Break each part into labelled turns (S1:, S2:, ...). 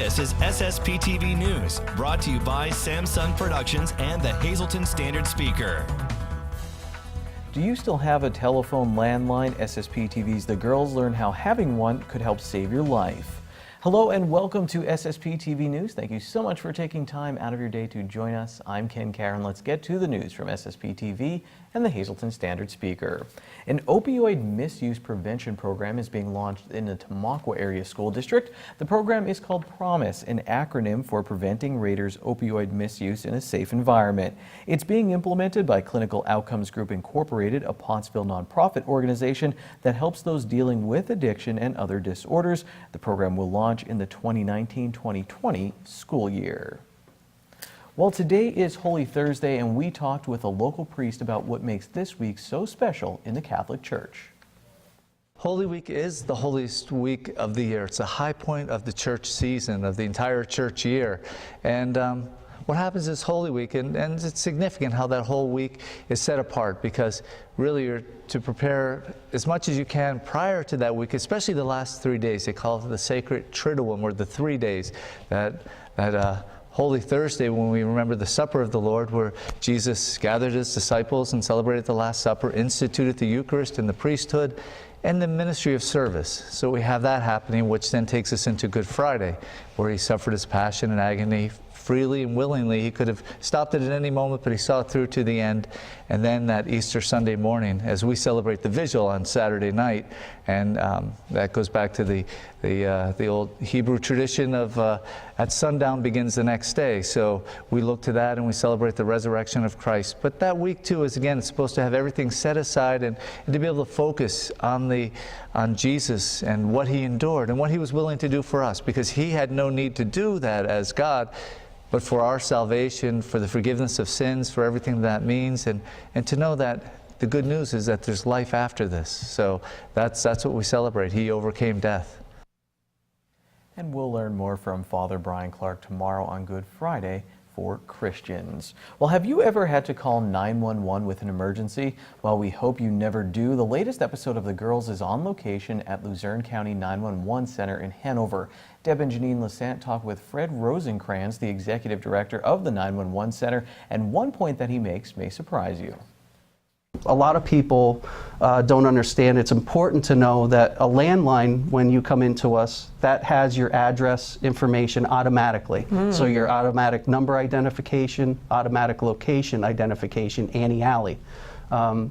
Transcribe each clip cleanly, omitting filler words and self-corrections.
S1: This is SSPTV News, brought to you by Samsung Productions and the Hazleton Standard Speaker.
S2: Do you still have a telephone landline? SSPTV's The Girls learn how having one could help save your life. Hello and welcome to SSPTV News. Thank you so much for taking time out of your day to join us. I'm Ken Karen. Let's get to the news from SSPTV and the Hazleton Standard Speaker. An opioid misuse prevention program is being launched in the Tamaqua Area School District. The program is called PROMISE, an acronym for Preventing Raiders Opioid Misuse in a Safe Environment. It's being implemented by Clinical Outcomes Group Incorporated, a Pottsville nonprofit organization that helps those dealing with addiction and other disorders. The program will launch in the 2019-2020 school year. Well, today is Holy Thursday, and we talked with a local priest about what makes this week so special in the Catholic Church.
S3: Holy Week is the holiest week of the year. It's a high point of the church season, of the entire church year. And what happens is Holy Week, and it's significant how that whole week is set apart, because really you're to prepare as much as you can prior to that week, especially the last 3 days. They call it the Sacred Triduum, or the 3 days that Holy Thursday, when we remember the Supper of the Lord, where Jesus gathered his disciples and celebrated the Last Supper, instituted the Eucharist and the priesthood, and the ministry of service. So we have that happening, which then takes us into Good Friday, where he suffered his passion and agony freely and willingly. He could have stopped it at any moment, but he saw it through to the end. And then that Easter Sunday morning, as we celebrate the Vigil on Saturday night, and that goes back to the old Hebrew tradition of at sundown begins the next day. So we look to that and we celebrate the resurrection of Christ. But that week too is, again, it's supposed to have everything set aside and to be able to focus on Jesus and what he endured and what he was willing to do for us, because he had no need to do that as God, but for our salvation, for the forgiveness of sins, for everything that means, and to know that the good news is that there's life after this. So that's what we celebrate. He overcame death.
S2: And we'll learn more from Father Brian Clark tomorrow on Good Friday for Christians. Well, have you ever had to call 911 with an emergency? Well, we hope you never do. The latest episode of The Girls is on location at Luzerne County 911 Center in Hanover. Deb and Janine Lassant talk with Fred Rosencrans, the executive director of the 911 Center, and one point that he makes may surprise you.
S4: A lot of people don't understand. It's important to know that a landline, when you come into us, that has your address information automatically. So your automatic number identification, automatic location identification, anti-alley.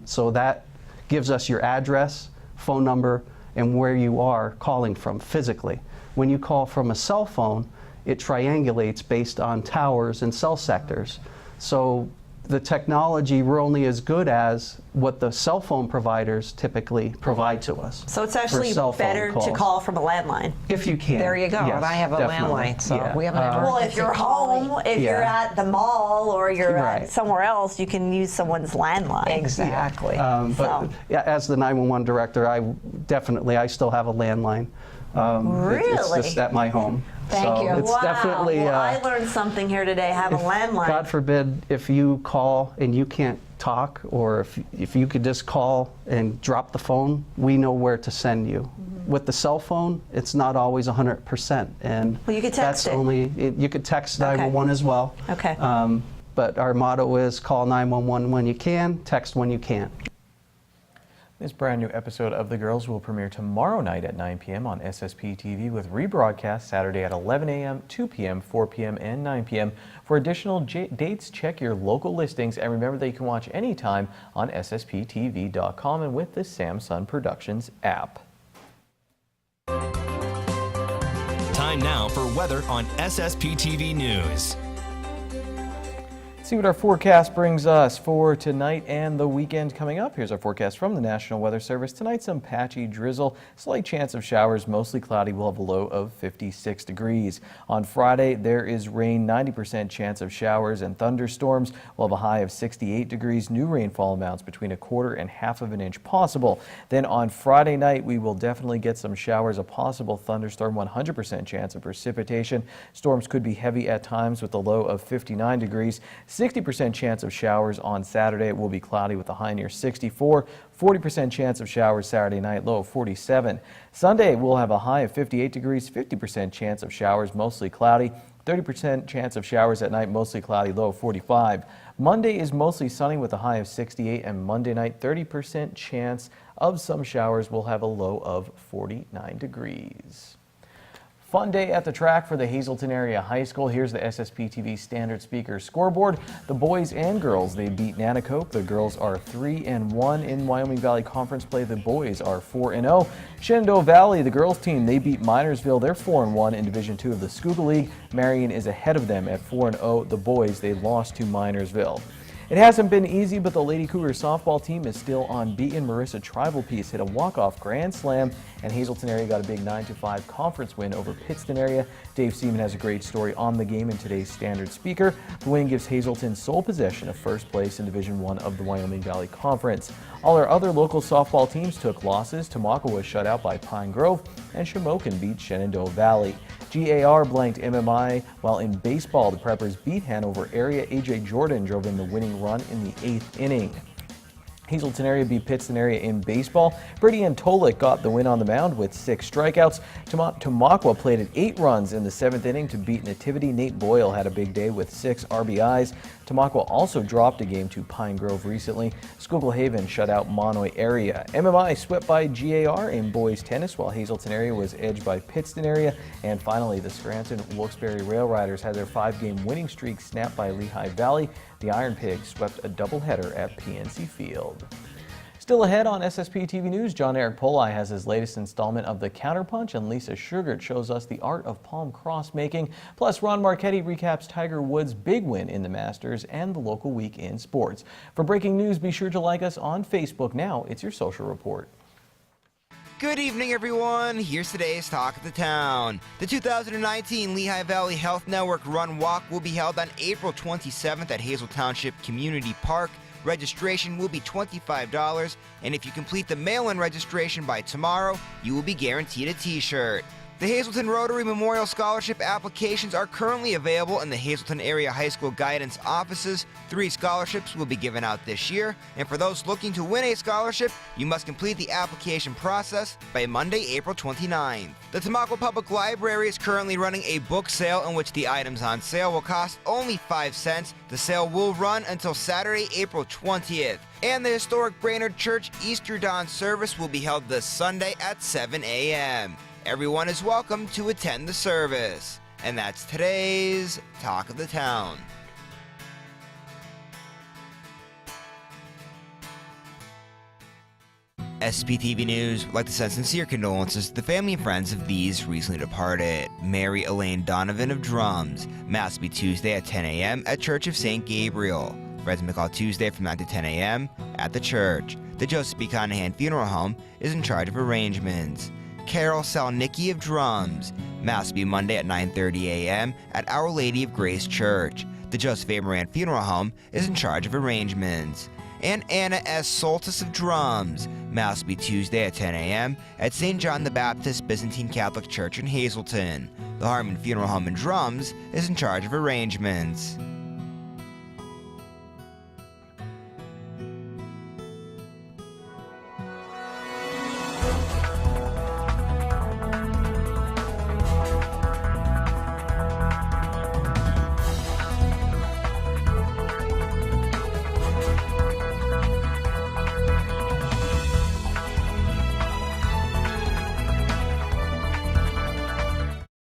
S4: So that gives us your address, phone number, and where you are calling from physically. When you call from a cell phone, it triangulates based on towers and cell sectors. So the technology, we're only as good as what the cell phone providers typically provide to us.
S5: So it's actually better to call from a landline.
S4: If you can.
S6: There you go.
S4: Yes,
S6: and I have a landline, so we have an emergency.
S5: Well, if you're home, if you're at the mall, or you're at somewhere else, you can use someone's landline.
S6: Exactly.
S4: But yeah, as the 911 director, I still have a landline.
S5: Really?
S4: It's just at my home.
S6: Thank you.
S4: It's definitely.
S5: Well, I learned something here today. Have a landline.
S4: God forbid if you call and you can't talk, or if you could just call and drop the phone, we know where to send you. With the cell phone, it's not always 100%, and
S5: well, you could text
S4: you could text 911 as well.
S5: Okay.
S4: But our motto is call 911 when you can, text when you can't.
S2: This brand new episode of The Girls will premiere tomorrow night at 9 p.m. on SSPTV with rebroadcast Saturday at 11 a.m., 2 p.m., 4 p.m., and 9 p.m. For additional dates, check your local listings, and remember that you can watch anytime on SSPTV.com and with the Samsung Productions app.
S1: Time now for weather on SSPTV News.
S2: See what our forecast brings us for tonight and the weekend coming up. Here's our forecast from the National Weather Service. Tonight, some patchy drizzle, slight chance of showers, mostly cloudy. We'll have a low of 56 degrees. On Friday, there is rain, 90% chance of showers and thunderstorms. We'll have a high of 68 degrees. New rainfall amounts between 1/4 and 1/2 inch possible. Then on Friday night, we will definitely get some showers, a possible thunderstorm, 100% chance of precipitation. Storms could be heavy at times with a low of 59 degrees. 60% chance of showers on Saturday. It will be cloudy with a high near 64. 40% chance of showers Saturday night, low of 47. Sunday, we'll have a high of 58 degrees, 50% chance of showers, mostly cloudy. 30% chance of showers at night, mostly cloudy, low of 45. Monday is mostly sunny with a high of 68, and Monday night, 30% chance of some showers. Will have a low of 49 degrees. Fun day at the track for the Hazleton Area High School. Here's the SSPTV Standard Speaker scoreboard. The boys and girls, they beat Nanacoke. The girls are 3-1 in Wyoming Valley Conference play. The boys are 4-0. Shenandoah Valley, the girls team, they beat Minersville. They're 4-1 in Division II of the Scuba League. Marion is ahead of them at 4-0. The boys, they lost to Minersville. It hasn't been easy, but the Lady Cougar softball team is still unbeaten. Marissa Trivalpiece hit a walk-off grand slam, and Hazleton Area got a big 9-5 conference win over Pittston Area. Dave Seaman has a great story on the game in today's Standard Speaker. The win gives Hazleton sole possession of first place in Division I of the Wyoming Valley Conference. All our other local softball teams took losses. Tamaka was shut out by Pine Grove, and Shamokin beat Shenandoah Valley. GAR blanked MMI, while in baseball, the Preppers beat Hanover Area. AJ Jordan drove in the winning run in the 8th inning. Hazleton Area beat Pittston Area in baseball. Brady Antolik got the win on the mound with 6 strikeouts. Tamaqua plated 8 runs in the 7th inning to beat Nativity. Nate Boyle had a big day with 6 RBIs. Tamaqua also dropped a game to Pine Grove recently. Schuylkill Haven shut out Monoy Area. MMI swept by GAR in boys tennis, while Hazleton Area was edged by Pittston Area. And finally, the Scranton Wilkes-Barre Rail Riders had their 5-game winning streak snapped by Lehigh Valley. The Iron Pigs swept a doubleheader at PNC Field. Still ahead on SSPTV News, John Eric Polai has his latest installment of The Counterpunch, and Lisa Sugart shows us the art of palm cross making. Plus, Ron Marchetti recaps Tiger Woods' big win in the Masters and the local week in sports. For breaking news, be sure to like us on Facebook. Now, it's your social report.
S7: Good evening, everyone. Here's today's Talk of the Town. The 2019 Lehigh Valley Health Network Run Walk will be held on April 27th at Hazel Township Community Park. Registration will be $25, and if you complete the mail-in registration by tomorrow, you will be guaranteed a t-shirt. The Hazleton Rotary Memorial Scholarship applications are currently available in the Hazleton Area High School guidance offices. 3 scholarships will be given out this year, and for those looking to win a scholarship, you must complete the application process by Monday, April 29th. The Tamaqua Public Library is currently running a book sale in which the items on sale will cost only 5 cents. The sale will run until Saturday, April 20th. And the historic Brainerd Church Easter Dawn service will be held this Sunday at 7 a.m. Everyone is welcome to attend the service. And that's today's Talk of the Town. SSPTV News would like to send sincere condolences to the family and friends of these recently departed. Mary Elaine Donovan of Drums. Mass will be Tuesday at 10 a.m. at Church of St. Gabriel. Resume call Tuesday from 9 to 10 a.m. at the church. The Joseph B. Conahan Funeral Home is in charge of arrangements. Carol Salnicki of Drums. Mass will be Monday at 9:30 a.m. at Our Lady of Grace Church. The Joseph A. Moran Funeral Home is in charge of arrangements. And Anna S. Soltis of Drums. Mass will be Tuesday at 10 a.m. at St. John the Baptist Byzantine Catholic Church in Hazleton. The Harmon Funeral Home and Drums is in charge of arrangements.